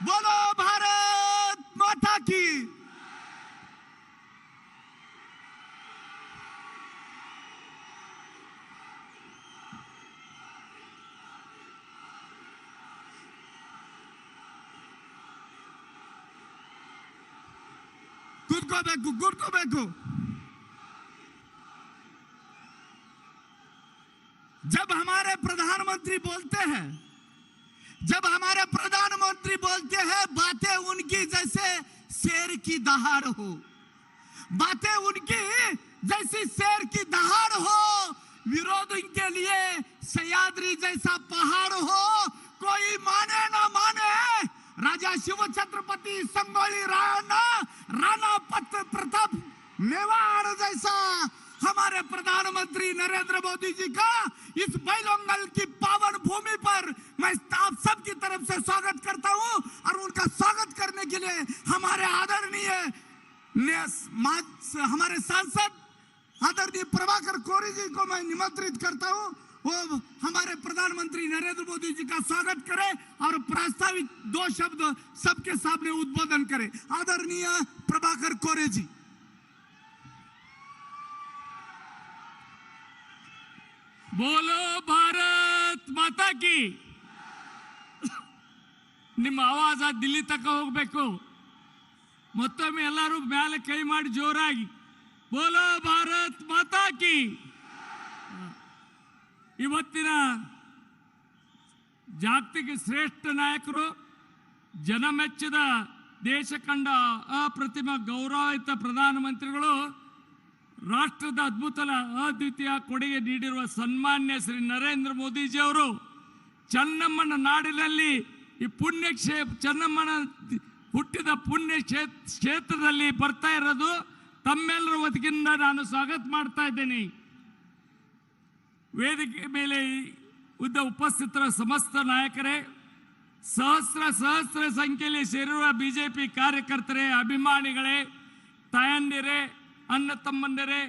बोलो भारत माता की। ಕೂತ್ಕೋಬೇಕು। जब हमारे प्रधानमंत्री बोलते हैं बातें उनकी जैसे शेर की दहाड़ हो, बातें उनकी जैसी शेर की दहाड़ हो, विरोध के लिए सह्याद्री जैसा पहाड़ हो। कोई माने ना माने, राजा शिव छत्रपति संगोली राणा प्रताप मेवाड़ जैसा हमारे प्रधानमंत्री नरेंद्र मोदी जी का इस बैलोंगल की पावन भूमि पर मैं आप सबकी तरफ से स्वागत करता हूं। और उनका स्वागत करने के लिए हमारे आदरणीय हमारे सांसद आदरणीय प्रभाकर कोरी जी को मैं निमंत्रित करता हूं। वो हमारे प्रधानमंत्री नरेंद्र मोदी जी का स्वागत करें और प्रास्ताविक 2 शब्द सबके सामने उद्बोधन करें। आदरणीय प्रभाकर कोरे जी। बोलो भारत माता की। ನಿಮ್ಮ ಆವಾಜ ದಿಲ್ಲಿ ತನಕ ಹೋಗಬೇಕು। ಮತ್ತೊಮ್ಮೆ ಎಲ್ಲರೂ ಮೇಲೆ ಕೈ ಮಾಡಿ ಜೋರಾಗಿ ಬೋಲೋ ಭಾರತ್ ಮಾತಾ ಕಿ। ಇವತ್ತಿನ ಜಾಗತಿಕ ಶ್ರೇಷ್ಠ ನಾಯಕರು, ಜನಮೆಚ್ಚಿದ ದೇಶ ಕಂಡ ಅಪ್ರತಿಮ ಗೌರವಿತ ಪ್ರಧಾನಮಂತ್ರಿಗಳು, ರಾಷ್ಟ್ರದ ಅದ್ವಿತೀಯ ಕೊಡುಗೆ ನೀಡಿರುವ ಸನ್ಮಾನ್ಯ ಶ್ರೀ ನರೇಂದ್ರ ಮೋದಿಜಿ ಅವರು ಚೆನ್ನಮ್ಮನ ನಾಡಿನಲ್ಲಿ ಈ ಚೆನ್ನಮ್ಮನ ಹುಟ್ಟಿದ ಪುಣ್ಯ ಕ್ಷೇತ್ರದಲ್ಲಿ ಬರ್ತಾ ಇರೋದು ತಮ್ಮೆಲ್ಲರ ವತಿಯಿಂದ ನಾನು ಸ್ವಾಗತ ಮಾಡ್ತಾ ಇದ್ದೇನೆ। ವೇದಿಕೆ ಮೇಲೆ ಉಪಸ್ಥಿತರ ಸಮಸ್ತ ನಾಯಕರೇ, ಸಹಸ್ರ ಸಂಖ್ಯೆಯಲ್ಲಿ ಸೇರಿರುವ ಬಿಜೆಪಿ ಕಾರ್ಯಕರ್ತರೇ, ಅಭಿಮಾನಿಗಳೇ, ತಾಯಂದಿರೇ, ಅಣ್ಣ ತಮ್ಮಂದಿರೇ,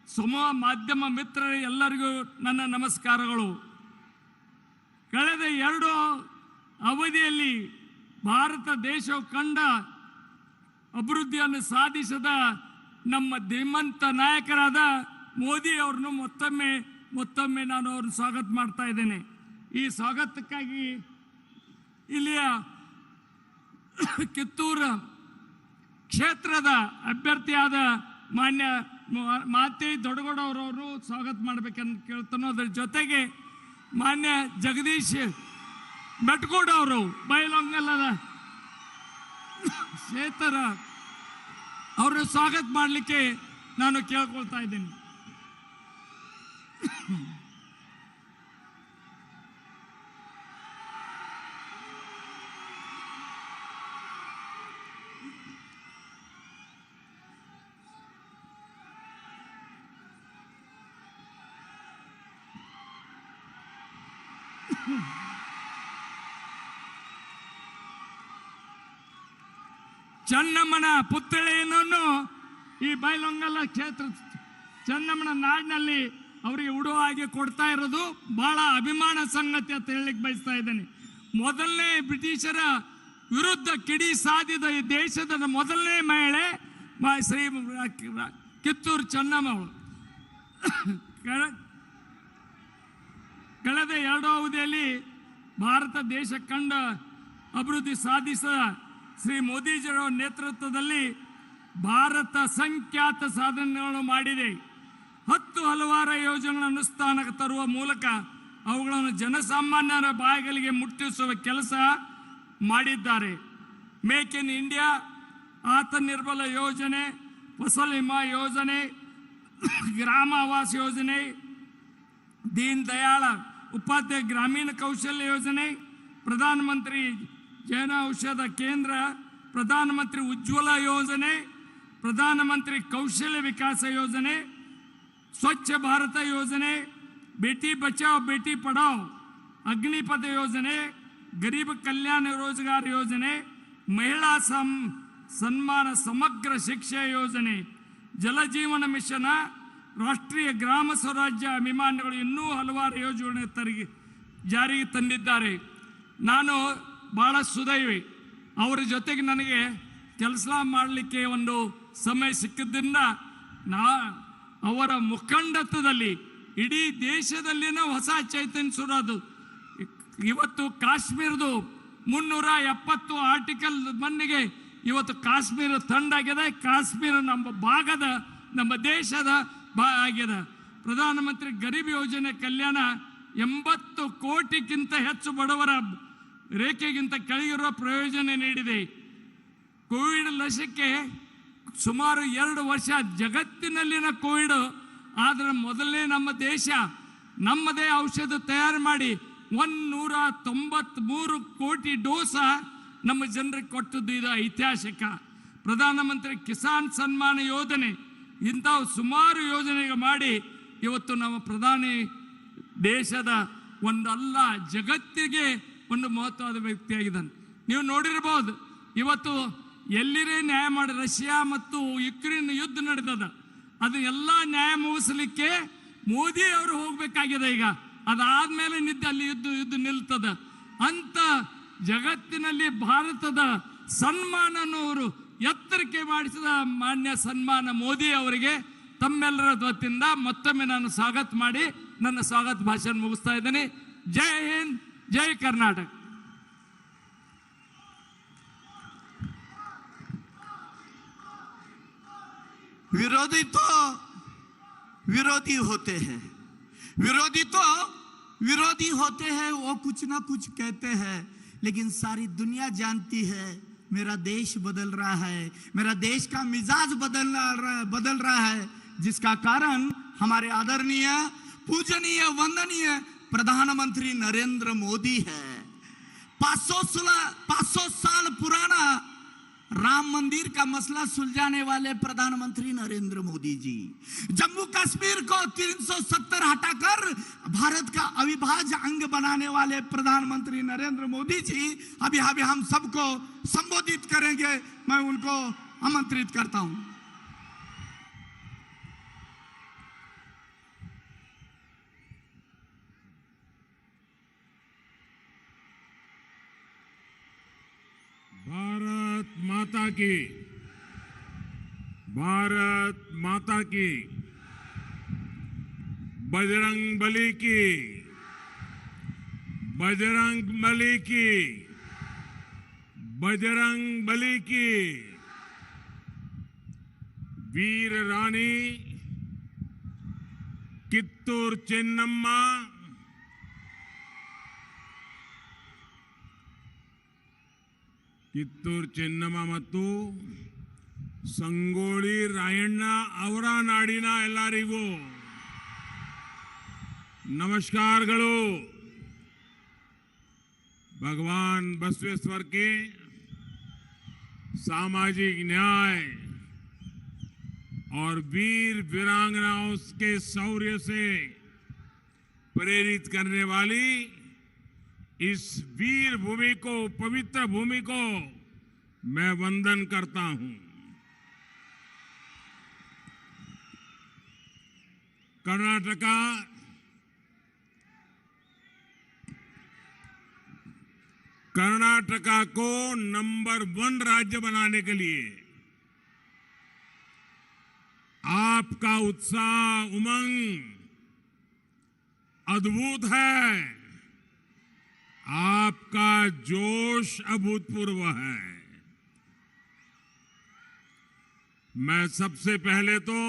ಸಮೂಹ ಮಾಧ್ಯಮ ಮಿತ್ರರೇ, ಎಲ್ಲರಿಗೂ ನನ್ನ ನಮಸ್ಕಾರಗಳು। ಕಳೆದ 2 ಅವಧಿಯಲ್ಲಿ ಭಾರತ ದೇಶವು ಕಂಡ ಅಭಿವೃದ್ಧಿಯನ್ನು ಸಾಧಿಸಿದ ನಮ್ಮ ಧೀಮಂತ ನಾಯಕರಾದ ಮೋದಿ ಅವರನ್ನು ಮತ್ತೊಮ್ಮೆ ನಾನು ಅವ್ರನ್ನ ಸ್ವಾಗತ ಮಾಡ್ತಾ ಇದ್ದೇನೆ। ಈ ಸ್ವಾಗತಕ್ಕಾಗಿ ಇಲ್ಲಿಯ ಕಿತ್ತೂರು ಕ್ಷೇತ್ರದ ಅಭ್ಯರ್ಥಿಯಾದ ಮಾನ್ಯ ಮಾತೆ ದೊಡ್ಡಗೌಡರವರು ಸ್ವಾಗತ ಮಾಡಬೇಕಂತ ಕೇಳ್ತಾನೋ, ಅದರ ಜೊತೆಗೆ ಮಾನ್ಯ ಜಗದೀಶ್ ಮೆಟ್ಗೂಡ್ ಅವರು ಬೈಲೊಂಗಲದ ಕ್ಷೇತ್ರ ಅವ್ರನ್ನ ಸ್ವಾಗತ ಮಾಡಲಿಕ್ಕೆ ನಾನು ಕೇಳ್ಕೊಳ್ತಾ ಇದ್ದೀನಿ। ಚೆನ್ನಮ್ಮನ ಪುತ್ಥಳಿಯನ್ನು ಈ ಬೈಲೊಂಗಲ ಕ್ಷೇತ್ರ ಚೆನ್ನಮ್ಮನ ನಾಡಿನಲ್ಲಿ ಅವರಿಗೆ ಉಡುವಾಗಿ ಕೊಡ್ತಾ ಇರೋದು ಬಹಳ ಅಭಿಮಾನ ಸಂಗತಿ ಅಂತ ಹೇಳಲಿಕ್ಕೆ ಬಯಸ್ತಾ ಇದ್ದೇನೆ। ಮೊದಲನೇ ಬ್ರಿಟಿಷರ ವಿರುದ್ಧ ಕಿಡಿ ಸಾಧಿದ ಈ ದೇಶದ ಮೊದಲನೇ ಮಹಿಳೆ ಶ್ರೀ ಕಿತ್ತೂರು ಚೆನ್ನಮ್ಮ ಅವರು ಕಳೆದ 2 ಅವಧಿಯಲ್ಲಿ ಭಾರತ ದೇಶ ಕಂಡ ಅಭಿವೃದ್ಧಿ ಸಾಧಿಸಿದ ಶ್ರೀ ಮೋದಿಜಿಯವರ ನೇತೃತ್ವದಲ್ಲಿ ಭಾರತ ಸಂಖ್ಯಾತ ಸಾಧನೆಗಳನ್ನು ಮಾಡಿದೆ। 10 ಹಲವಾರು ಯೋಜನೆಗಳನ್ನು ಅನುಷ್ಠಾನಕ್ಕೆ ತರುವ ಮೂಲಕ ಅವುಗಳನ್ನು ಜನಸಾಮಾನ್ಯರ ಬಾಯಿಗಳಿಗೆ ಮುಟ್ಟಿಸುವ ಕೆಲಸ ಮಾಡಿದ್ದಾರೆ। ಮೇಕ್ ಇನ್ ಇಂಡಿಯಾ, ಆತ್ಮನಿರ್ಭರ ಯೋಜನೆ, ಫಸಲ್ ವಿಮಾ ಯೋಜನೆ, ಗ್ರಾಮ ಆವಾಸ್ ಯೋಜನೆ, ದೀನ್ ದಯಾಳ್ ಉಪಾಧ್ಯಾಯ ಗ್ರಾಮೀಣ ಕೌಶಲ್ಯ ಯೋಜನೆ, ಪ್ರಧಾನಮಂತ್ರಿ ಜನ ಔಷಧ ಕೇಂದ್ರ, ಪ್ರಧಾನಮಂತ್ರಿ ಉಜ್ವಲ ಯೋಜನೆ, ಪ್ರಧಾನಮಂತ್ರಿ ಕೌಶಲ್ಯ ವಿಕಾಸ ಯೋಜನೆ, ಸ್ವಚ್ಛ ಭಾರತ ಯೋಜನೆ, ಬೇಟಿ ಬಚಾವ್ ಬೇಟಿ ಪಢಾವ್, ಅಗ್ನಿಪಥ ಯೋಜನೆ, ಗರೀಬ್ ಕಲ್ಯಾಣ ರೋಜಗಾರ್ ಯೋಜನೆ, ಮಹಿಳಾ ಸನ್ಮಾನ ಸಮಗ್ರ ಶಿಕ್ಷೆ ಯೋಜನೆ, ಜಲಜೀವನ ಮಿಷನ, ರಾಷ್ಟ್ರೀಯ ಗ್ರಾಮ ಸ್ವರಾಜ್ಯ ಅಭಿಮಾನಿಗಳು ಇನ್ನೂ ಹಲವಾರು ಯೋಜನೆ ಜಾರಿಗೆ ತಂದಿದ್ದಾರೆ। ನಾನು ಬಹಳ ಸುದೈವಿ, ಅವರ ಜೊತೆಗೆ ನನಗೆ ಕೆಲಸ ಮಾಡಲಿಕ್ಕೆ ಒಂದು ಸಮಯ ಸಿಕ್ಕಿದ್ದರಿಂದ ಅವರ ಮುಖಂಡತ್ವದಲ್ಲಿ ಇಡೀ ದೇಶದಲ್ಲಿನ ಹೊಸ ಚೈತನ್ಯ ಸುರೋದು. ಇವತ್ತು ಕಾಶ್ಮೀರದ 370 ಆರ್ಟಿಕಲ್ ಮಣ್ಣಿಗೆ ಇವತ್ತು ಕಾಶ್ಮೀರ ತಂಡಾಗಿದೆ. ಕಾಶ್ಮೀರ ನಮ್ಮ ದೇಶದ ಆಗಿದೆ. ಪ್ರಧಾನಮಂತ್ರಿ ಗರೀಬ್ ಯೋಜನೆ ಕಲ್ಯಾಣ 80 ಕೋಟಿಗಿಂತ ಹೆಚ್ಚು ಬಡವರ ರೇಖೆಗಿಂತ ಕೆಳಗಿರುವ ಪ್ರಯೋಜನ ನೀಡಿದೆ. ಕೋವಿಡ್ ಲಸಿಕೆ ಸುಮಾರು 2 ವರ್ಷ ಜಗತ್ತಿನಲ್ಲಿನ ಕೋವಿಡ್ ಆದರೆ ಮೊದಲನೇ ನಮ್ಮ ದೇಶ ನಮ್ಮದೇ ಔಷಧ ತಯಾರು ಮಾಡಿ 193 ಕೋಟಿ ಡೋಸ ನಮ್ಮ ಜನರಿಗೆ ಕೊಟ್ಟದ್ದು. ಇದು ಐತಿಹಾಸಿಕ. ಪ್ರಧಾನಮಂತ್ರಿ ಕಿಸಾನ್ ಸನ್ಮಾನ ಯೋಜನೆ ಇಂಥ ಸುಮಾರು ಯೋಜನೆಗೆ ಮಾಡಿ ಇವತ್ತು ನಮ್ಮ ಪ್ರಧಾನಿ ದೇಶದ ಒಂದಲ್ಲ ಜಗತ್ತಿಗೆ ಒಂದು ಮಹತ್ವದ ವ್ಯಕ್ತಿಯಾಗಿದ್ದಾನೆ. ನೀವು ನೋಡಿರ್ಬೋದು ಇವತ್ತು ಎಲ್ಲಿರೇ ನ್ಯಾಯ ಮಾಡಿ ರಷ್ಯಾ ಮತ್ತು ಯುಕ್ರೇನ್ ಯುದ್ಧ ನಡೆದದ, ಅದು ಎಲ್ಲ ನ್ಯಾಯ ಮುಗಿಸ್ಲಿಕ್ಕೆ ಮೋದಿ ಅವರು ಹೋಗಬೇಕಾಗಿದೆ. ಈಗ ಅದಾದ್ಮೇಲೆ ಅಲ್ಲಿ ಯುದ್ಧ ನಿಲ್ತದ ಅಂತ ಜಗತ್ತಿನಲ್ಲಿ ಭಾರತದ ಸನ್ಮಾನನವರು ಎತ್ತರಿಕೆ ಮಾಡಿಸಿದ ಮಾನ್ಯ ಸನ್ಮಾನ ಮೋದಿ ಅವರಿಗೆ ತಮ್ಮೆಲ್ಲರ ವತಿಯಿಂದ ಮತ್ತೊಮ್ಮೆ ನಾನು ಸ್ವಾಗತ ಮಾಡಿ ನನ್ನ ಸ್ವಾಗತ ಭಾಷಣ ಮುಗಿಸ್ತಾ ಇದ್ದೇನೆ. ಜೈ ಹಿಂದ್, ಜೈ ಕರ್ನಾಟಕ. विरोधी तो विरोधी होते हैं, विरोधी तो विरोधी होते हैं, वो कुछ ना कुछ कहते हैं, लेकिन सारी दुनिया जानती है मेरा देश बदल रहा है, मेरा देश का मिजाज बदल रहा है, जिसका कारण हमारे आदरणीय पूजनीय वंदनीय प्रधानमंत्री नरेंद्र मोदी है। 500 साल पुराना राम मंदिर का मसला सुलझाने वाले प्रधानमंत्री नरेंद्र मोदी जी, जम्मू कश्मीर को 370 हटाकर भारत का अविभाज्य अंग बनाने वाले प्रधानमंत्री नरेंद्र मोदी जी अभी हम सबको संबोधित करेंगे। मैं उनको आमंत्रित करता हूं। भारत माता की, भारत माता की, बजरंग बली की, बजरंग बली की, बजरंग बली की। वीर रानी कित्तूर चिन्नम्मा ಕಿತ್ತೂರು ಚೆನ್ನಮ್ಮ ಮತ್ತು ಸಂಗೊಳ್ಳಿ ರಾಯಣ್ಣ ಅವರ ನಾಡಿನ ಎಲ್ಲರಿಗೂ ನಮಸ್ಕಾರಗಳು। भगवान बसवेश्वर के सामाजिक न्याय और वीर वीरांगनाओं के शौर्य से प्रेरित करने वाली इस वीर भूमि को, पवित्र भूमि को मैं वंदन करता हूं। कर्नाटका को नंबर 1 राज्य बनाने के लिए आपका उत्साह, उमंग अद्भुत है, आपका जोश अभूतपूर्व है। मैं सबसे पहले तो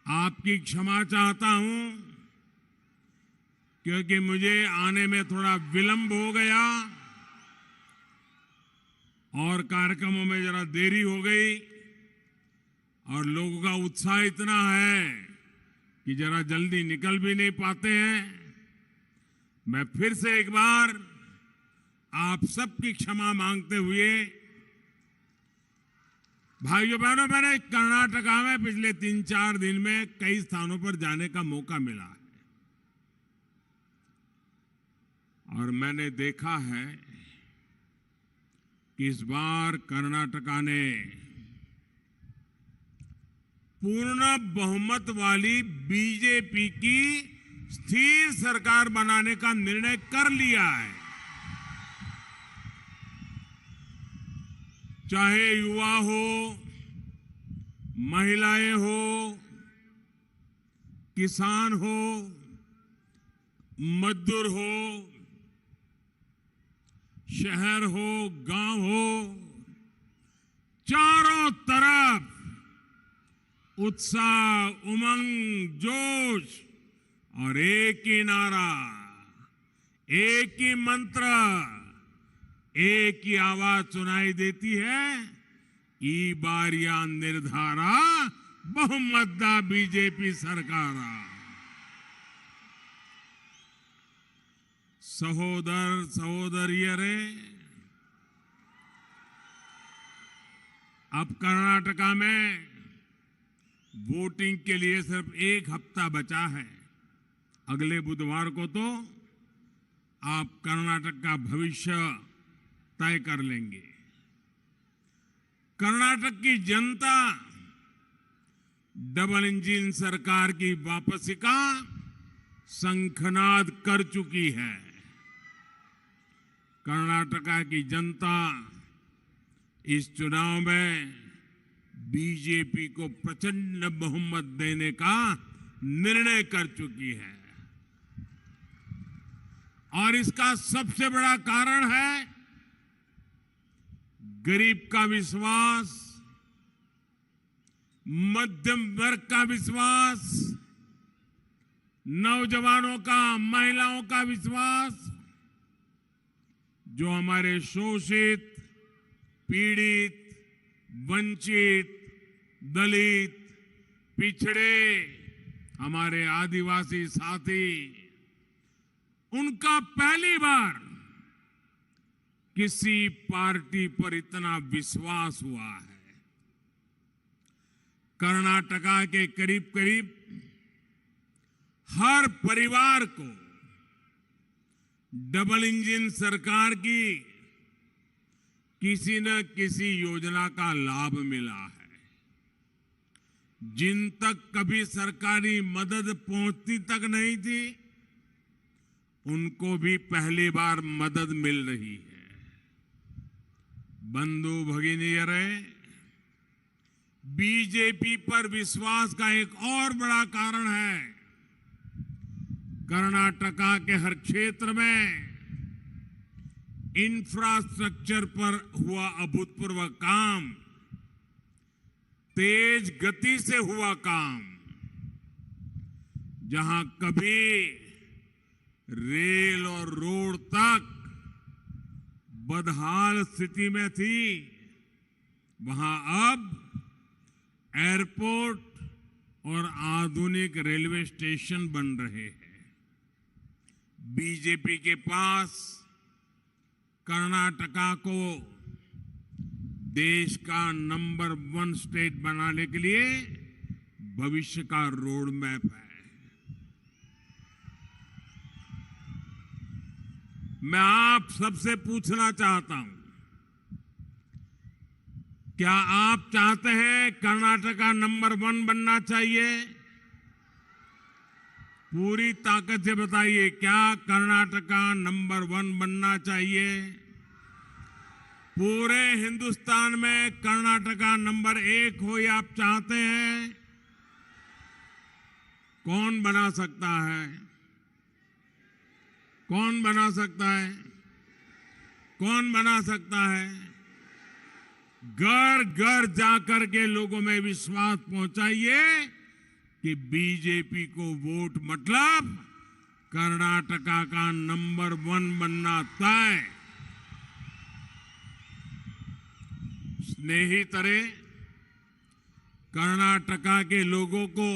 आपकी क्षमा चाहता हूं क्योंकि मुझे आने में थोड़ा विलंब हो गया और कार्यक्रमों में जरा देरी हो गई और लोगों का उत्साह इतना है कि जरा जल्दी निकल भी नहीं पाते हैं। मैं फिर से एक बार आप सबकी क्षमा मांगते हुए, भाइयों बहनों, मैंने कर्नाटका में पिछले 3-4 दिन में कई स्थानों पर जाने का मौका मिला है और मैंने देखा है कि इस बार कर्नाटका ने पूर्ण बहुमत वाली बीजेपी की स्थिर सरकार बनाने का निर्णय कर लिया है। चाहे युवा हो, महिलाएं हो, किसान हो, मजदूर हो, शहर हो, गांव हो, चारों तरफ उत्साह, उमंग, जोश और एक ही नारा, एक ही मंत्र, एक ही आवाज सुनाई देती है, ई बारिया निर्धारा बहुमतदा बीजेपी सरकारा। सहोदर सहोदरियरे, अब कर्नाटका में वोटिंग के लिए सिर्फ एक हफ्ता बचा है। अगले बुधवार को तो आप कर्नाटक का भविष्य तय कर लेंगे। कर्नाटक की जनता डबल इंजन सरकार की वापसी का शंखनाद कर चुकी है। कर्नाटका की जनता इस चुनाव में बीजेपी को प्रचंड बहुमत देने का निर्णय कर चुकी है और इसका सबसे बड़ा कारण है गरीब का विश्वास, मध्यम वर्ग का विश्वास, नौजवानों का, महिलाओं का विश्वास, जो हमारे शोषित, पीड़ित, वंचित, दलित, पिछड़े, हमारे आदिवासी साथी, उनका पहली बार किसी पार्टी पर इतना विश्वास हुआ है। कर्नाटका के करीब करीब हर परिवार को डबल इंजन सरकार की किसी न किसी योजना का लाभ मिला है। जिन तक कभी सरकारी मदद पहुंचती तक नहीं थी, उनको भी पहली बार मदद मिल रही है। बंधु भगिनीयरे, बीजेपी पर विश्वास का एक और बड़ा कारण है कर्नाटका के हर क्षेत्र में इंफ्रास्ट्रक्चर पर हुआ अभूतपूर्व काम, तेज गति से हुआ काम। जहां कभी रेल और रोड तक बदहाल स्थिति में थी, वहां अब एयरपोर्ट और आधुनिक रेलवे स्टेशन बन रहे हैं। बीजेपी के पास कर्नाटका को देश का नंबर 1 स्टेट बनाने के लिए भविष्य का रोड मैप है। मैं आप सबसे पूछना चाहता हूं, क्या आप चाहते हैं कर्नाटका नंबर 1 बनना चाहिए? पूरी ताकत से बताइए, क्या कर्नाटका नंबर 1 बनना चाहिए? पूरे हिंदुस्तान में कर्नाटका नंबर 1 हो, ये आप चाहते हैं? कौन बना सकता है? कौन बना सकता है? कौन बना सकता है? घर घर जाकर के लोगों में विश्वास पहुंचाइए कि बीजेपी को वोट मतलब कर्नाटका का नंबर 1 बनना तय। स्नेहितरे, कर्नाटका के लोगों को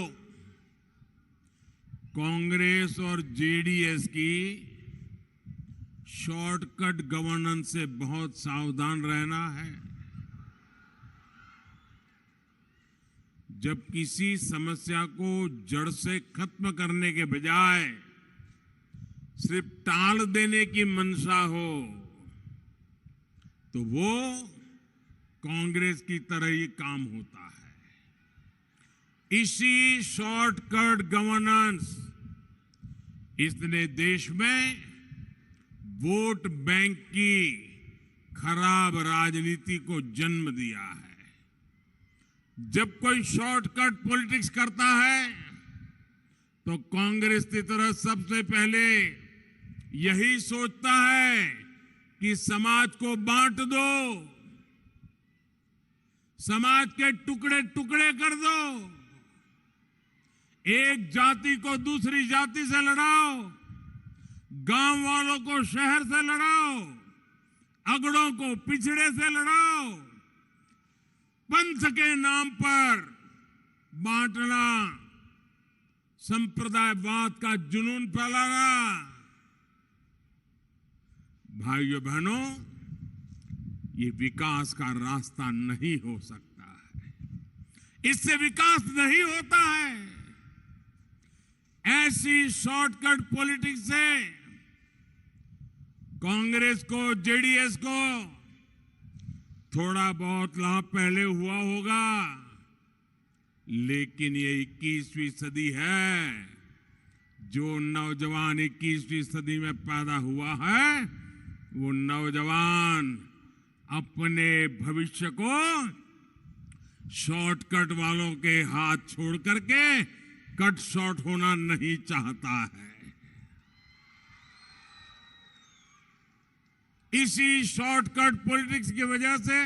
कांग्रेस और जेडीएस की शॉर्टकट गवर्नेंस से बहुत सावधान रहना है। जब किसी समस्या को जड़ से खत्म करने के बजाय सिर्फ टाल देने की मंशा हो, तो वो कांग्रेस की तरह ही काम होता है। इसी शॉर्टकट गवर्नेंस इसने देश में वोट बैंक की खराब राजनीति को जन्म दिया है। जब कोई शॉर्टकट पॉलिटिक्स करता है तो कांग्रेस की तरह सबसे पहले यही सोचता है कि समाज को बांट दो, समाज के टुकड़े टुकड़े कर दो, एक जाति को दूसरी जाति से लड़ाओ, गांव वालों को शहर से लड़ाओ, अगड़ों को पिछड़े से लड़ाओ, पंथ के नाम पर बांटना, संप्रदायवाद का जुनून फैलाना। भाइयों बहनों, ये विकास का रास्ता नहीं हो सकता है, इससे विकास नहीं होता है। ऐसी शॉर्टकट पॉलिटिक्स से कांग्रेस को, जेडीएस को थोड़ा बहुत लाभ पहले हुआ होगा, लेकिन ये 21वीं सदी है। जो नौजवान 21वीं सदी में पैदा हुआ है, वो नौजवान अपने भविष्य को शॉर्टकट वालों के हाथ छोड़ करके कट शॉर्ट होना नहीं चाहता है। इसी शॉर्टकट पॉलिटिक्स की वजह से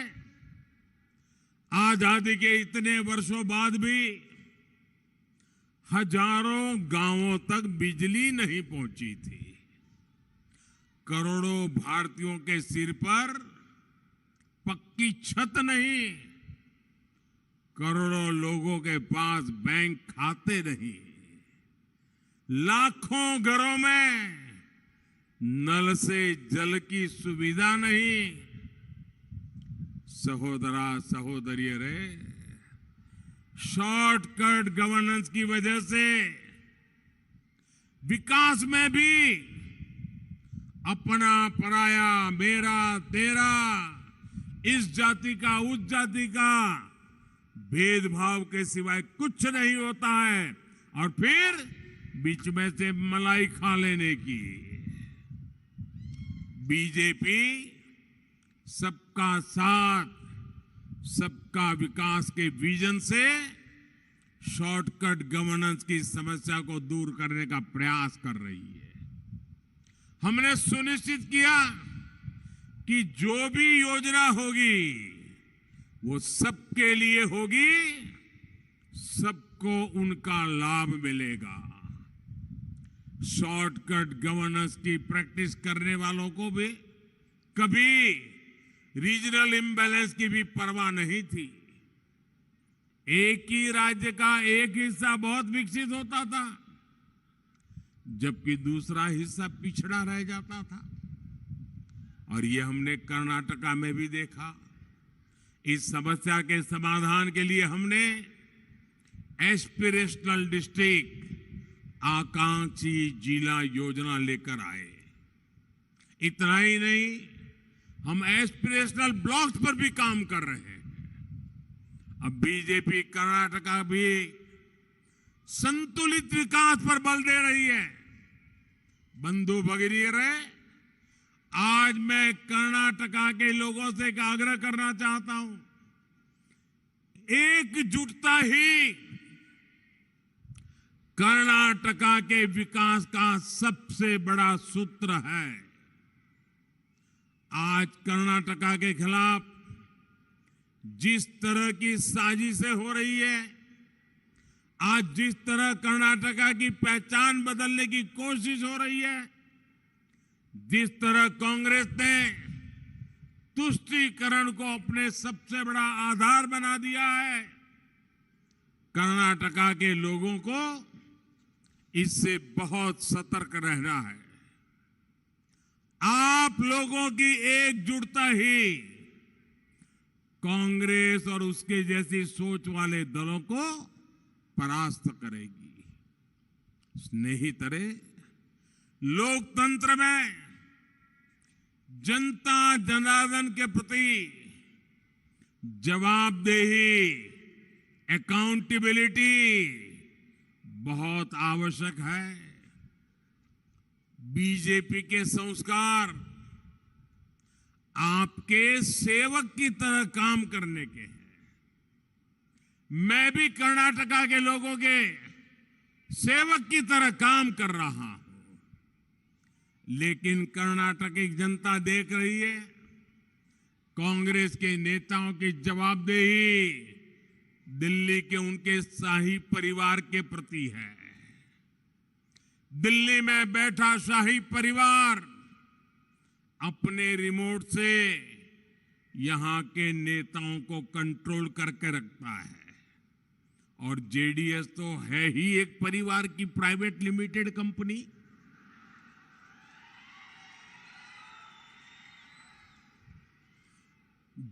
आजादी के इतने वर्षों बाद भी हजारों गांवों तक बिजली नहीं पहुंची थी। करोड़ों भारतीयों के सिर पर पक्की छत नहीं, करोड़ों लोगों के पास बैंक खाते नहीं, लाखों घरों में नल से जल की सुविधा नहीं। सहोदरा सहोदरी रे, शॉर्टकट गवर्नेंस की वजह से विकास में भी अपना पराया, मेरा तेरा, इस जाति का उस जाति का भेदभाव के सिवाय कुछ नहीं होता है, और फिर बीच में से मलाई खा लेने की। बीजेपी सबका साथ, सबका विकास के विजन से शॉर्टकट गवर्नेंस की समस्या को दूर करने का प्रयास कर रही है। हमने सुनिश्चित किया कि जो भी योजना होगी वो सबके लिए होगी, सबको उनका लाभ मिलेगा। शॉर्टकट गवर्नेंस की प्रैक्टिस करने वालों को भी कभी रीजनल इम्बैलेंस की भी परवाह नहीं थी। एक ही राज्य का एक हिस्सा बहुत विकसित होता था, जबकि दूसरा हिस्सा पिछड़ा रह जाता था। और ये हमने कर्नाटका में भी देखा। इस समस्या के समाधान के लिए हमने एस्पिरेशनल डिस्ट्रिक्ट, आकांक्षी जिला योजना लेकर आए। इतना ही नहीं, हम एस्पिरेशनल ब्लॉक्स पर भी काम कर रहे हैं। अब बीजेपी कर्नाटका भी संतुलित विकास पर बल दे रही है। बंधु भगिनी रहे, आज मैं कर्नाटका के लोगों से एक आग्रह करना चाहता हूं, एकजुटता ही कर्नाटका के विकास का सबसे बड़ा सूत्र है। आज कर्नाटका के खिलाफ जिस तरह की साजिशें हो रही है, आज जिस तरह कर्नाटका की पहचान बदलने की कोशिश हो रही है, जिस तरह कांग्रेस ने तुष्टीकरण को अपने सबसे बड़ा आधार बना दिया है, कर्नाटका के लोगों को इससे बहुत सतर्क रहना है। आप लोगों की एकजुटता ही कांग्रेस और उसके जैसी सोच वाले दलों को परास्त करेगी। स्नेहितरे, लोकतंत्र में जनता जनार्दन के प्रति जवाबदेही, अकाउंटेबिलिटी बहुत आवश्यक है। बीजेपी के संस्कार आपके सेवक की तरह काम करने के हैं। मैं भी कर्नाटका के लोगों के सेवक की तरह काम कर रहा हूं, लेकिन कर्नाटक की जनता देख रही है कांग्रेस के नेताओं की जवाबदेही दिल्ली के उनके शाही परिवार के प्रति है। दिल्ली में बैठा शाही परिवार अपने रिमोट से यहां के नेताओं को कंट्रोल करके रखता है, और जेडीएस तो है ही एक परिवार की प्राइवेट लिमिटेड कंपनी।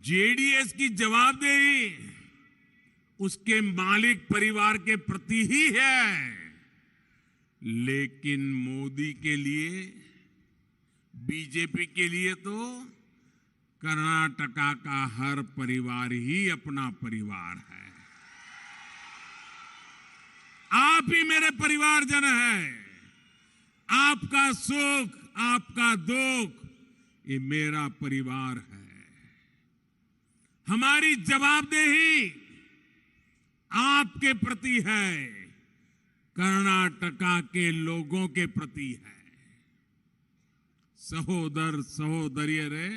जेडीएस की जवाबदेही उसके मालिक परिवार के प्रति ही है, लेकिन मोदी के लिए, बीजेपी के लिए तो कर्नाटका का हर परिवार ही अपना परिवार है। आप ही मेरे परिवारजन हैं। आपका सुख, आपका दुख, ये मेरा परिवार है। हमारी जवाबदेही आपके प्रति है, कर्नाटका के लोगों के प्रति है। सहोदर सहोदरियों रे,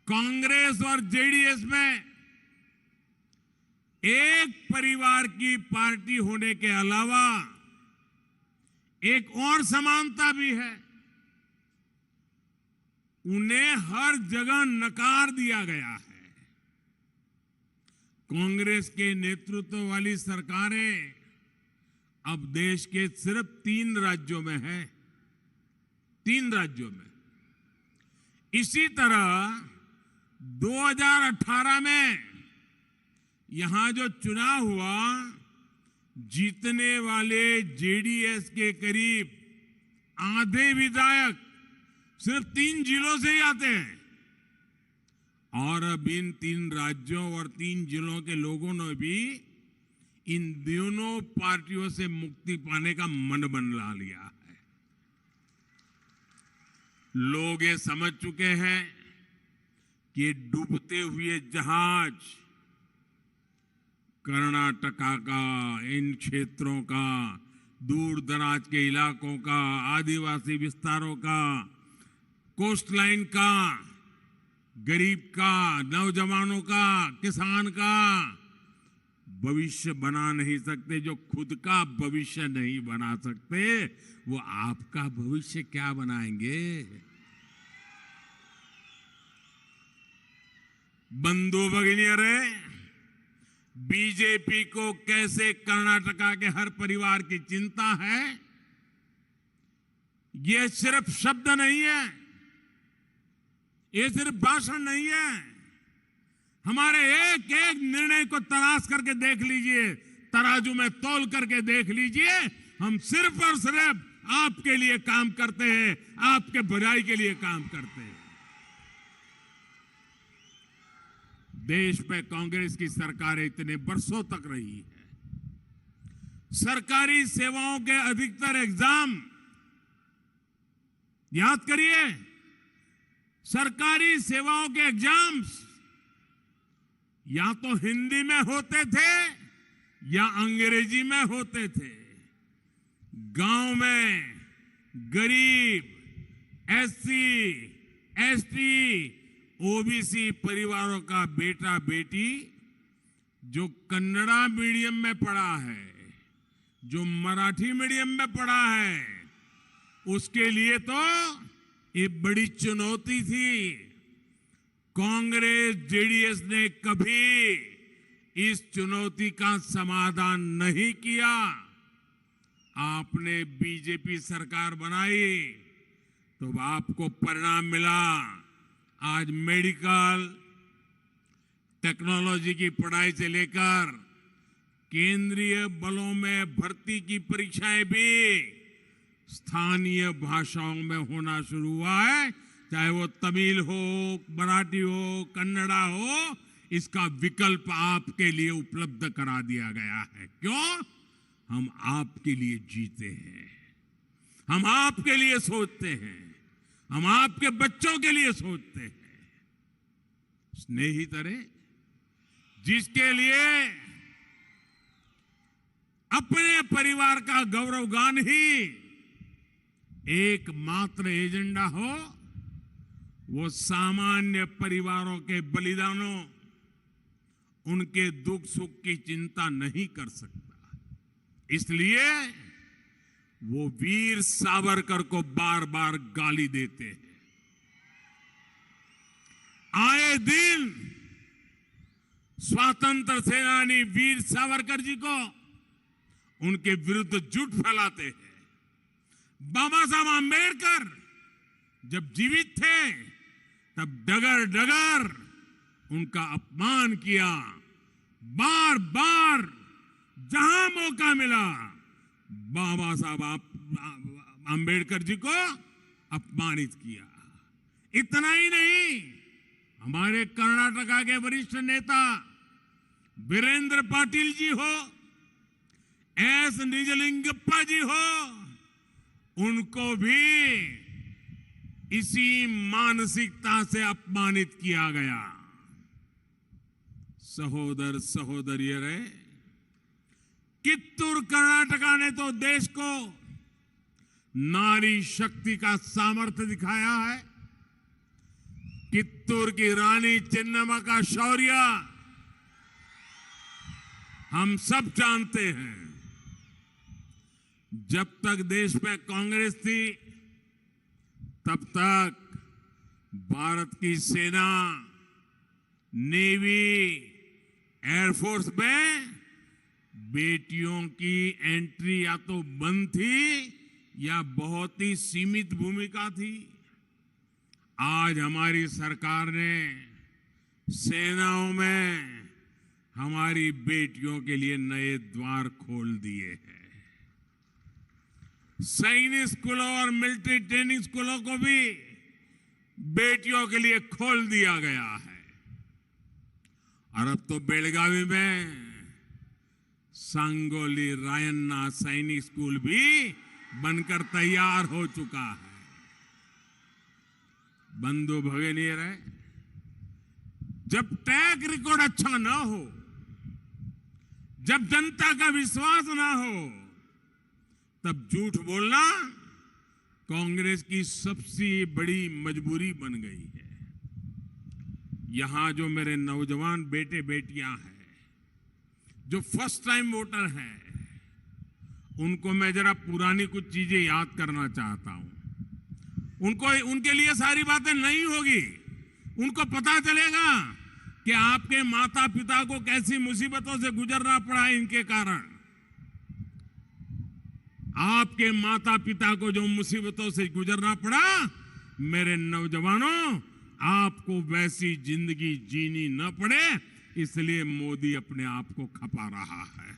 कांग्रेस और जेडीएस में एक परिवार की पार्टी होने के अलावा एक और समानता भी है। उन्हें हर जगह नकार दिया गया है। कांग्रेस के नेतृत्व वाली सरकारें अब देश के सिर्फ 3 राज्यों में है, 3 राज्यों में। इसी तरह 2018 में यहां जो चुनाव हुआ, जीतने वाले जेडीएस के करीब आधे विधायक सिर्फ 3 जिलों से ही आते हैं, और अब इन 3 राज्यों और 3 जिलों के लोगों ने भी इन दोनों पार्टियों से मुक्ति पाने का मन बना लिया है। लोग ये समझ चुके हैं कि डूबते हुए जहाज कर्नाटका का, इन क्षेत्रों का, दूर दराज के इलाकों का, आदिवासी विस्तारों का, कोस्ट लाइन का, गरीब का, नौजवानों का, किसान का भविष्य बना नहीं सकते। जो खुद का भविष्य नहीं बना सकते, वो आपका भविष्य क्या बनाएंगे? बंधु भगिनियों रे, बीजेपी को कैसे कर्नाटका के हर परिवार की चिंता है, यह सिर्फ शब्द नहीं है, ये सिर्फ भाषण नहीं है। हमारे एक एक निर्णय को तलाश करके देख लीजिए, तराजू में तौल करके देख लीजिए। हम सिर्फ और सिर्फ आपके लिए काम करते हैं, आपके भलाई के लिए काम करते हैं। देश में कांग्रेस की सरकार इतने वर्षों तक रही है। सरकारी सेवाओं के अधिकतर एग्जाम याद करिए, सरकारी सेवाओं के एग्जाम्स या तो हिंदी में होते थे या अंग्रेजी में होते थे। गांव में गरीब, एससी, एसटी, ओबीसी परिवारों का बेटा बेटी जो कन्नड़ा मीडियम में पढ़ा है, जो मराठी मीडियम में पढ़ा है, उसके लिए तो ये बड़ी चुनौती थी। कांग्रेस जेडीएस ने कभी इस चुनौती का समाधान नहीं किया। आपने बीजेपी सरकार बनाई तो आपको परिणाम मिला। आज मेडिकल टेक्नोलॉजी की पढ़ाई से लेकर केंद्रीय बलों में भर्ती की परीक्षाएं भी स्थानीय भाषाओं में होना शुरू हुआ है, चाहे वो तमिल हो, मराठी हो, कन्नड़ा हो। इसका विकल्प आपके लिए उपलब्ध करा दिया गया है। क्यों? हम आपके लिए जीते हैं, हम आपके लिए सोचते हैं, हम आपके बच्चों के लिए सोचते हैं। स्नेहितरे, जिसके लिए अपने परिवार का गौरवगान ही एकमात्र एजेंडा हो, वो सामान्य परिवारों के बलिदानों, उनके दुख सुख की चिंता नहीं कर सकता। इसलिए वो वीर सावरकर को बार बार गाली देते हैं। आए दिन स्वतंत्र सेनानी वीर सावरकर जी को उनके विरुद्ध झूठ फैलाते हैं। बाबा साहब आंबेडकर जब जीवित थे तब डगर डगर उनका अपमान किया। बार बार जहां मौका मिला बाबा साहब आंबेडकर जी को अपमानित किया। इतना ही नहीं, हमारे कर्नाटका के वरिष्ठ नेता वीरेंद्र पाटिल जी हो, एस निजलिंगप्पा जी हो, उनको भी इसी मानसिकता से अपमानित किया गया। सहोदर सहोदरियों रे, कित्तूर कर्नाटका ने तो देश को नारी शक्ति का सामर्थ्य दिखाया है। कित्तूर की रानी चेन्नम्मा का शौर्य हम सब जानते हैं। जब तक देश में कांग्रेस थी तब तक भारत की सेना, नेवी, एयरफोर्स में बेटियों की एंट्री या तो बंद थी या बहुत ही सीमित भूमिका थी। आज हमारी सरकार ने सेनाओं में हमारी बेटियों के लिए नए द्वार खोल दिए हैं। सैनिक स्कूलों और मिलिट्री ट्रेनिंग स्कूलों को भी बेटियों के लिए खोल दिया गया है। और अब तो बेलगावी में सांगोली रायन्ना सैनिक स्कूल भी बनकर तैयार हो चुका है। बंधु भगिनी रहे, जब ट्रैक रिकॉर्ड अच्छा ना हो, जब जनता का विश्वास ना हो, तब झूठ बोलना कांग्रेस की सबसे बड़ी मजबूरी बन गई है। यहां जो मेरे नौजवान बेटे बेटियां हैं, जो फर्स्ट टाइम वोटर हैं, उनको मैं जरा पुरानी कुछ चीजें याद करना चाहता हूं। उनके लिए सारी बातें नहीं होगी। उनको पता चलेगा कि आपके माता पिता को कैसी मुसीबतों से गुजरना पड़ा इनके कारण। आपके माता पिता को जो मुसीबतों से गुजरना पड़ा, मेरे नौजवानों, आपको वैसी जिंदगी जीनी न पड़े, इसलिए मोदी अपने आप को खपा रहा है।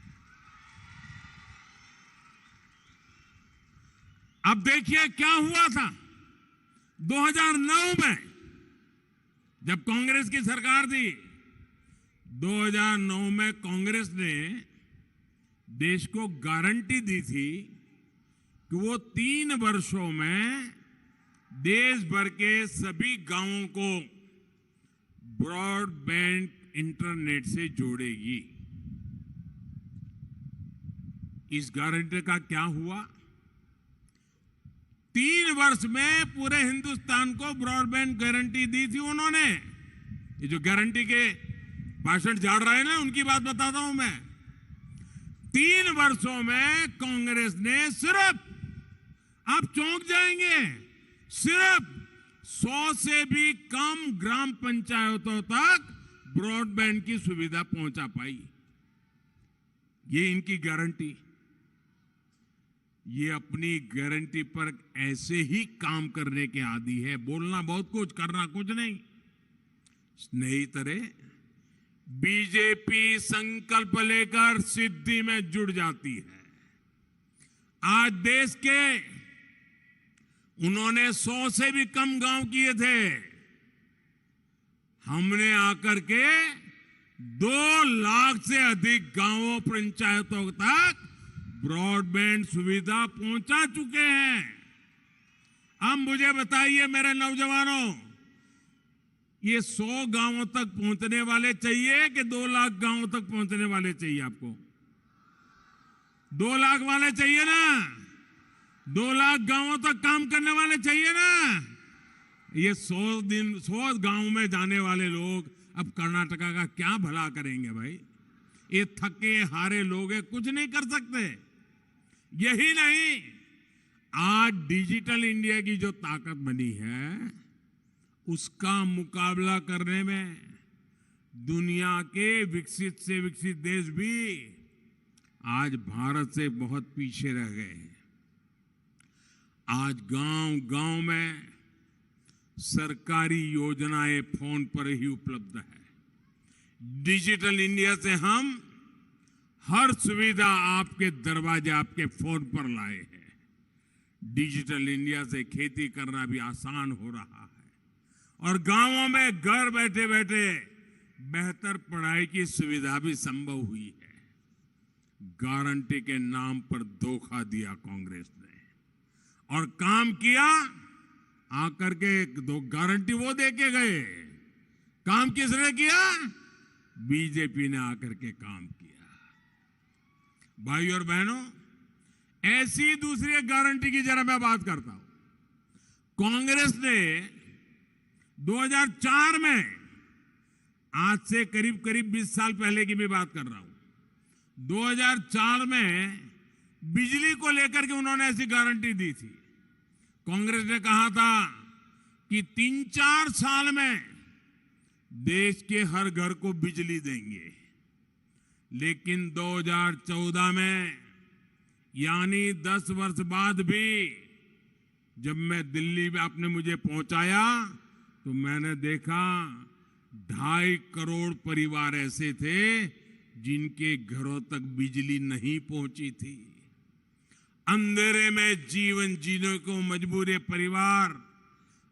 अब देखिए क्या हुआ था 2009 में जब कांग्रेस की सरकार थी। 2009 में कांग्रेस ने देश को गारंटी दी थी कि वो 3 वर्षों में देश भर के सभी गांवों को ब्रॉडबैंड इंटरनेट से जोड़ेगी। इस गारंटी का क्या हुआ? 3 वर्ष में पूरे हिंदुस्तान को ब्रॉडबैंड गारंटी दी थी उन्होंने। ये जो गारंटी के भाषण झाड़ रहे हैं ना, उनकी बात बताता हूं मैं। 3 वर्षों में कांग्रेस ने सिर्फ, आप चौंक जाएंगे, सिर्फ 100 से भी कम ग्राम पंचायतों तक ब्रॉडबैंड की सुविधा पहुंचा पाई। ये इनकी गारंटी। ये अपनी गारंटी पर ऐसे ही काम करने के आदी है। बोलना बहुत कुछ, करना कुछ नहीं। स्नेहितरे, बीजेपी संकल्प लेकर सिद्धि में जुड़ जाती है। आज देश के उन्होंने 100 से भी कम गांव किए थे। हमने आकर के 2 लाख से अधिक गांवों पंचायतों तक ब्रॉडबैंड सुविधा पहुंचा चुके हैं। अब मुझे बताइए मेरे नौजवानों, ये 100 गांवों तक पहुंचने वाले चाहिए कि 2 लाख गांवों तक पहुंचने वाले चाहिए? आपको 2 लाख वाले चाहिए ना? 2 लाख गांवों तक काम करने वाले चाहिए ना? ये 100 गांव में जाने वाले लोग अब कर्नाटका का क्या भला करेंगे भाई? ये थके हारे लोग हैं, कुछ नहीं कर सकते। यही नहीं, आज डिजिटल इंडिया की जो ताकत बनी है, उसका मुकाबला करने में दुनिया के विकसित से विकसित देश भी आज भारत से बहुत पीछे रह गए हैं। आज गांव गांव में सरकारी योजनाएं फोन पर ही उपलब्ध है। डिजिटल इंडिया से हम हर सुविधा आपके दरवाजे, आपके फोन पर लाए हैं। डिजिटल इंडिया से खेती करना भी आसान हो रहा है और गांवों में घर बैठे बैठे बेहतर पढ़ाई की सुविधा भी संभव हुई है। गारंटी के नाम पर धोखा दिया कांग्रेस ने और काम किया, आकर के 2 गारंटी वो दे के गए। काम किसने किया? बीजेपी ने आकर के काम किया। भाई और बहनों, ऐसी दूसरी गारंटी की जरा मैं बात करता हूं। कांग्रेस ने 2004 में, आज से करीब करीब 20 साल पहले की मैं बात कर रहा हूं, 2004 में बिजली को लेकर के उन्होंने ऐसी गारंटी दी थी। कांग्रेस ने कहा था कि 3-4 साल में देश के हर घर को बिजली देंगे। लेकिन 2014 में, यानी 10 वर्ष बाद भी, जब मैं दिल्ली में आपने मुझे पहुंचाया तो मैंने देखा 2.5 करोड़ परिवार ऐसे थे जिनके घरों तक बिजली नहीं पहुंची थी। अंधेरे में जीवन जीने को मजबूर परिवार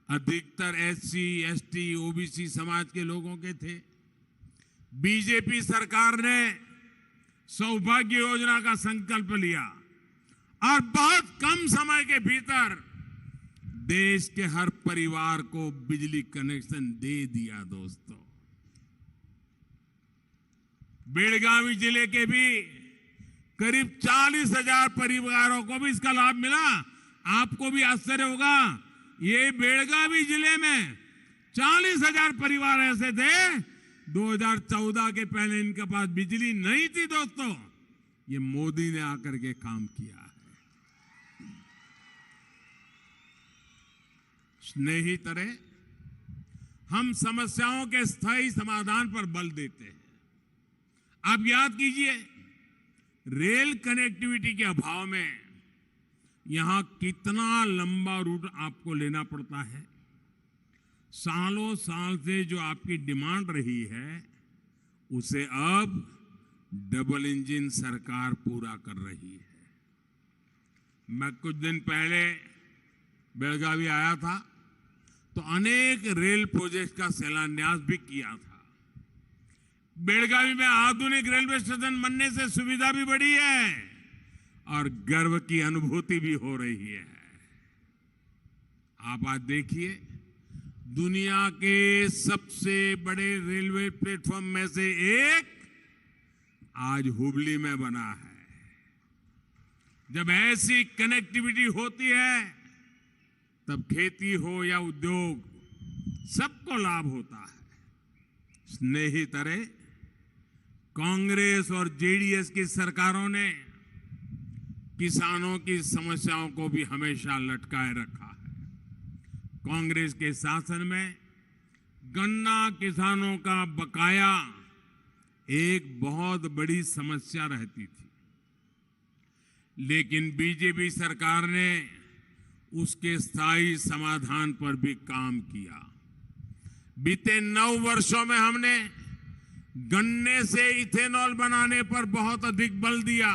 अधिकतर SC, ST, OBC समाज के लोगों के थे। बीजेपी सरकार ने सौभाग्य योजना का संकल्प लिया और बहुत कम समय के भीतर देश के हर परिवार को बिजली कनेक्शन दे दिया। दोस्तों, बेलगावी जिले के भी करीब 40,000 परिवारों को भी इसका लाभ मिला। आपको भी आश्चर्य होगा, ये बेलगावी जिले में 40,000 परिवार ऐसे थे 2014 के पहले इनके पास बिजली नहीं थी। दोस्तों, ये मोदी ने आकर के काम किया है। स्नेहितरे, हम समस्याओं के स्थायी समाधान पर बल देते हैं। आप याद कीजिए, रेल कनेक्टिविटी के अभाव में यहां कितना लंबा रूट आपको लेना पड़ता है। सालों साल से जो आपकी डिमांड रही है, उसे अब डबल इंजन सरकार पूरा कर रही है। मैं कुछ दिन पहले बेलगावी आया था तो अनेक रेल प्रोजेक्ट का शिलान्यास भी किया था। बेलगावी में आधुनिक रेलवे स्टेशन बनने से सुविधा भी बढ़ी है और गर्व की अनुभूति भी हो रही है। आप आज देखिए, दुनिया के सबसे बड़े रेलवे प्लेटफॉर्म में से एक आज हुबली में बना है। जब ऐसी कनेक्टिविटी होती है, तब खेती हो या उद्योग, सबको लाभ होता है। स्नेहितरे, कांग्रेस और जेडीएस की सरकारों ने किसानों की समस्याओं को भी हमेशा लटकाए रखा है। कांग्रेस के शासन में गन्ना किसानों का बकाया एक बहुत बड़ी समस्या रहती थी, लेकिन बीजेपी सरकार ने उसके स्थायी समाधान पर भी काम किया। बीते 9 वर्षों में हमने गन्ने से इथेनॉल बनाने पर बहुत अधिक बल दिया।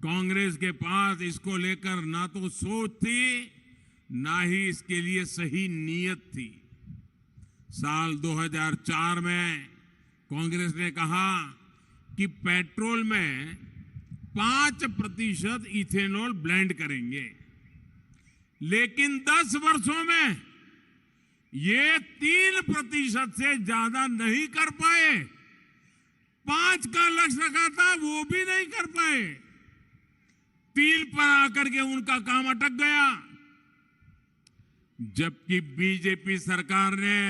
कांग्रेस के पास इसको लेकर ना तो सोच थी, ना ही इसके लिए सही नीयत थी। साल 2004 में कांग्रेस ने कहा कि पेट्रोल में 5% इथेनॉल ब्लेंड करेंगे, लेकिन 10 वर्षों में ये 3% से ज्यादा नहीं कर पाए। 5 का लक्ष्य रखा था, वो भी नहीं कर पाए। 3 पर आकर के उनका काम अटक गया। जबकि बीजेपी सरकार ने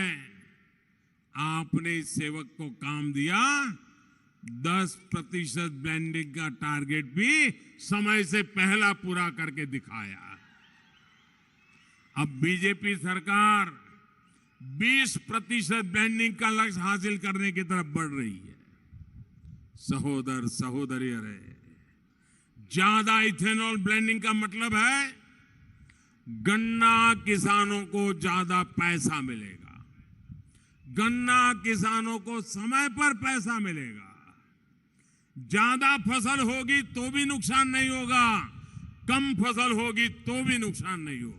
आपने इस सेवक को काम दिया, 10% ब्लेंडिंग का टारगेट भी समय से पहला पूरा करके दिखाया। अब बीजेपी सरकार 20% ब्लेंडिंग का लक्ष्य हासिल करने की तरफ बढ़ रही है। सहोदर सहोदरियों, ज्यादा इथेनॉल ब्लेंडिंग का मतलब है गन्ना किसानों को ज्यादा पैसा मिलेगा, गन्ना किसानों को समय पर पैसा मिलेगा। ज्यादा फसल होगी तो भी नुकसान नहीं होगा, कम फसल होगी तो भी नुकसान नहीं होगा।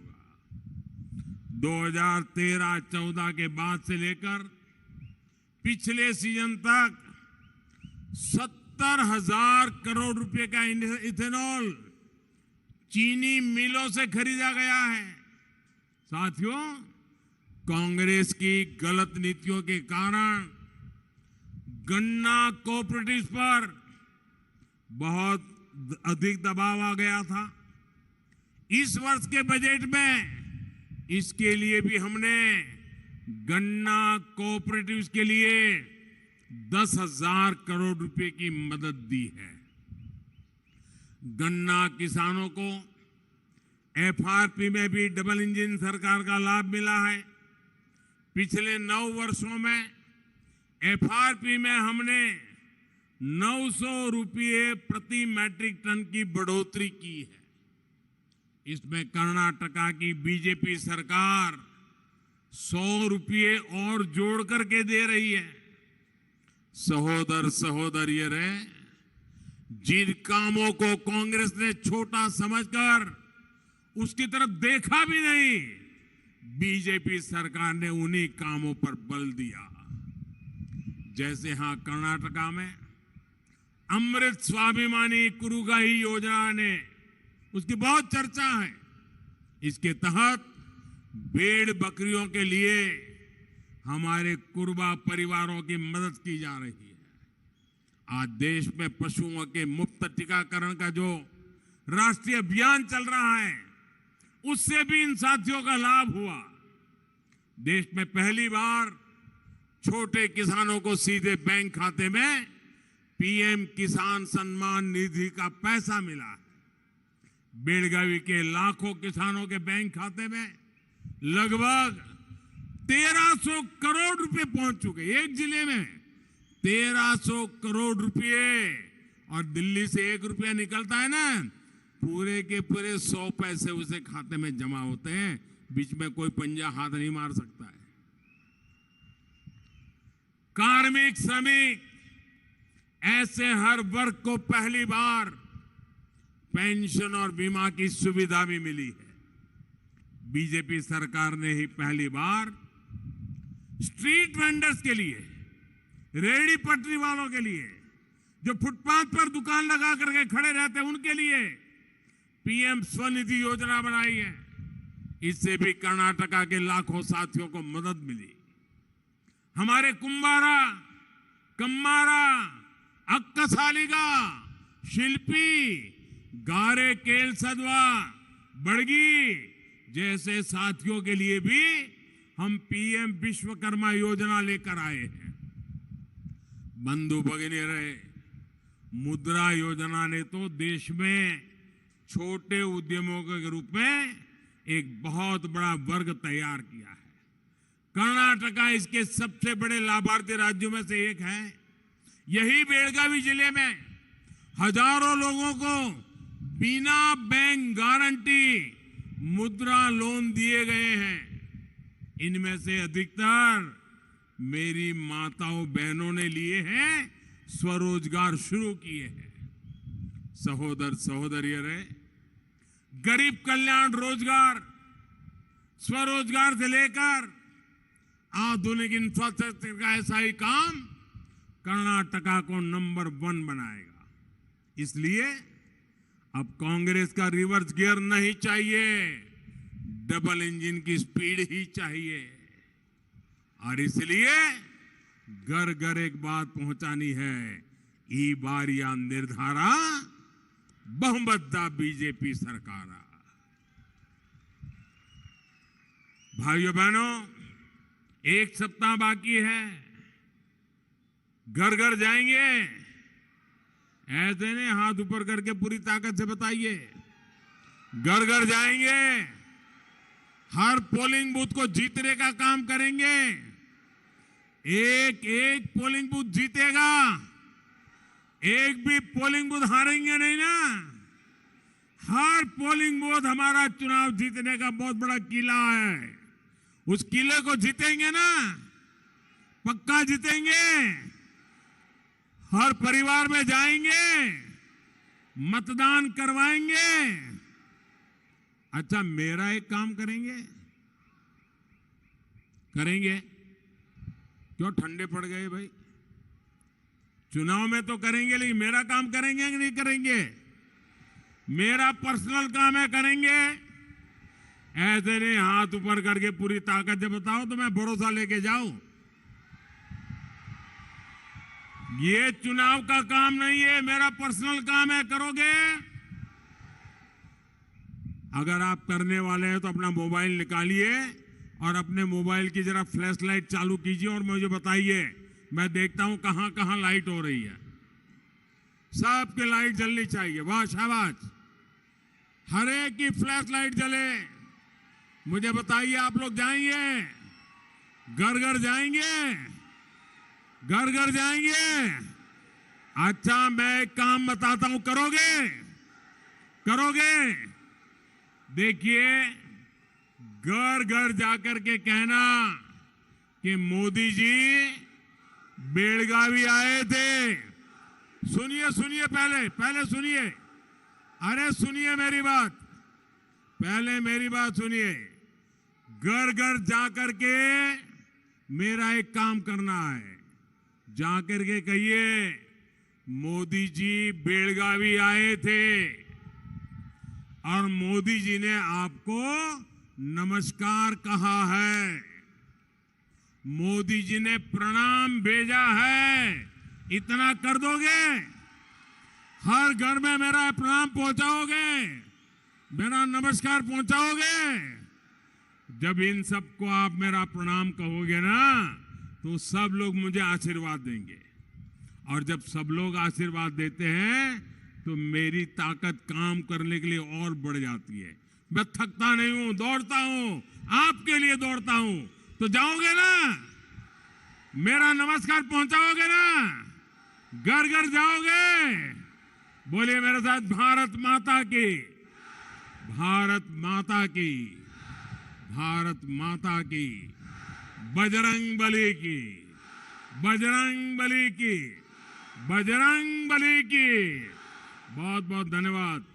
2013-14 के बाद से लेकर पिछले सीजन तक 70,000 करोड़ रुपए का इथेनॉल चीनी मिलों से खरीदा गया है। साथियों, कांग्रेस की गलत नीतियों के कारण गन्ना कोऑपरेटिव्स पर बहुत अधिक दबाव आ गया था। इस वर्ष के बजट में इसके लिए भी हमने गन्ना कोऑपरेटिव्स के लिए 10,000 करोड़ रुपए की मदद दी है। गन्ना किसानों को एफआरपी में भी डबल इंजन सरकार का लाभ मिला है। पिछले 9 वर्षों में एफआरपी में हमने 900 रुपये प्रति मैट्रिक टन की बढ़ोतरी की है। इसमें कर्नाटका की बीजेपी सरकार 100 रुपये और जोड़ करके दे रही है। सहोदर सहोदरियों, जिन कामों को कांग्रेस ने छोटा समझकर उसकी तरफ देखा भी नहीं, बीजेपी सरकार ने उन्हीं कामों पर बल दिया। जैसे यहां कर्नाटका में अमृत स्वाभिमानी कुरुगाही योजना ने, उसकी बहुत चर्चा है। इसके तहत भेड़ बकरियों के लिए हमारे कुर्बा परिवारों की मदद की जा रही है। आज देश में पशुओं के मुफ्त टीकाकरण का जो राष्ट्रीय अभियान चल रहा है, उससे भी इन साथियों का लाभ हुआ। देश में पहली बार छोटे किसानों को सीधे बैंक खाते में पीएम किसान सम्मान निधि का पैसा मिला है। बेलगावी के लाखों किसानों के बैंक खाते में लगभग 1300 करोड़ रुपए पहुंच चुके। एक जिले में 1300 करोड़ रुपए, और दिल्ली से 1 रुपया निकलता है ना, पूरे के पूरे 100 पैसे उसे खाते में जमा होते हैं। बीच में कोई पंजा हाथ नहीं मार सकता है। कार्मिक, श्रमिक, ऐसे हर वर्ग को पहली बार पेंशन और बीमा की सुविधा भी मिली है। बीजेपी सरकार ने ही पहली बार स्ट्रीट वेंडर्स के लिए, रेहड़ी पटरी वालों के लिए, जो फुटपाथ पर दुकान लगा करके खड़े रहते हैं, उनके लिए पीएम स्वनिधि योजना बनाई है। इससे भी कर्नाटका के लाखों साथियों को मदद मिली। हमारे कुंभारा, कम्मारा, अक्कसालिगा, शिल्पी, गारे केल सदवा, बड़गी जैसे साथियों के लिए भी हम पीएम विश्वकर्मा योजना लेकर आए हैं। बंधु भगिनी रहे, मुद्रा योजना ने तो देश में छोटे उद्यमों के रूप में एक बहुत बड़ा वर्ग तैयार किया है। कर्नाटका इसके सबसे बड़े लाभार्थी राज्यों में से एक है। यही बेलगावी जिले में हजारों लोगों को बिना बैंक गारंटी मुद्रा लोन दिए गए हैं। इनमें से अधिकतर मेरी माताओं बहनों ने लिए हैं, स्वरोजगार शुरू किए हैं। सहोदर सहोदरियों, गरीब कल्याण रोजगार, स्वरोजगार से लेकर आधुनिक इंफ्रास्ट्रक्चर का ऐसा ही काम कर्नाटका को नंबर 1 बनाएगा। इसलिए अब कांग्रेस का रिवर्स गियर नहीं चाहिए। डबल इंजन की स्पीड ही चाहिए। और इसलिए घर घर एक बात पहुंचानी है, ई बार या निर्धारा बहुमतदा बीजेपी सरकार। भाइयों बहनों, एक सप्ताह बाकी है, घर घर जाएंगे। ऐसे नहीं हाथ ऊपर करके पूरी ताकत से बताइए, घर घर जाएंगे, हर पोलिंग बूथ को जीतने का काम करेंगे। एक एक पोलिंग बूथ जीतेगा, एक भी पोलिंग बूथ हारेंगे नहीं ना। हर पोलिंग बूथ हमारा चुनाव जीतने का बहुत बड़ा किला है। उस किले को जीतेंगे ना, पक्का जीतेंगे। हर परिवार में जाएंगे, मतदान करवाएंगे। अच्छा, मेरा एक काम करेंगे? करेंगे? क्यों ठंडे पड़ गए भाई? चुनाव में तो करेंगे, लेकिन मेरा काम करेंगे कि नहीं करेंगे? मेरा पर्सनल काम है, करेंगे? ऐसे नहीं हाथ ऊपर करके पूरी ताकत से बताओ तो मैं भरोसा लेके जाऊं। ये चुनाव का काम नहीं है, मेरा पर्सनल काम है। करोगे? अगर आप करने वाले हैं तो अपना मोबाइल निकालिए और अपने मोबाइल की जरा फ्लैश लाइट चालू कीजिए और मुझे बताइए। मैं देखता हूं कहां कहां लाइट हो रही है। सबकी लाइट जलनी चाहिए। वाह, शाबाश। हर एक की फ्लैश लाइट जले। मुझे बताइए, आप लोग जाएंगे, घर घर जाएंगे, घर घर जाएंगे? अच्छा, मैं एक काम बताता हूं, करोगे? करोगे? देखिए, घर घर जाकर के कहना कि मोदी जी बेलगावी आए थे। सुनिए सुनिए, पहले सुनिए। अरे सुनिए मेरी बात, पहले मेरी बात सुनिए। घर घर जाकर के मेरा एक काम करना है। जाकर के कहिए, मोदी जी बेलगावी आए थे और मोदी जी ने आपको नमस्कार कहा है, मोदी जी ने प्रणाम भेजा है। इतना कर दोगे? हर घर में मेरा प्रणाम पहुंचाओगे, मेरा नमस्कार पहुंचाओगे? जब इन सबको आप मेरा प्रणाम कहोगे ना, तो सब लोग मुझे आशीर्वाद देंगे। और जब सब लोग आशीर्वाद देते हैं तो मेरी ताकत काम करने के लिए और बढ़ जाती है। मैं थकता नहीं हूं, दौड़ता हूं, आपके लिए दौड़ता हूं। तो जाओगे ना, मेरा नमस्कार पहुंचाओगे ना, घर घर जाओगे? बोलिए मेरे साथ, भारत माता की, भारत माता की, भारत माता की, बजरंग बली की, बजरंग बली की, बजरंग बली की। बहुत बहुत धन्यवाद।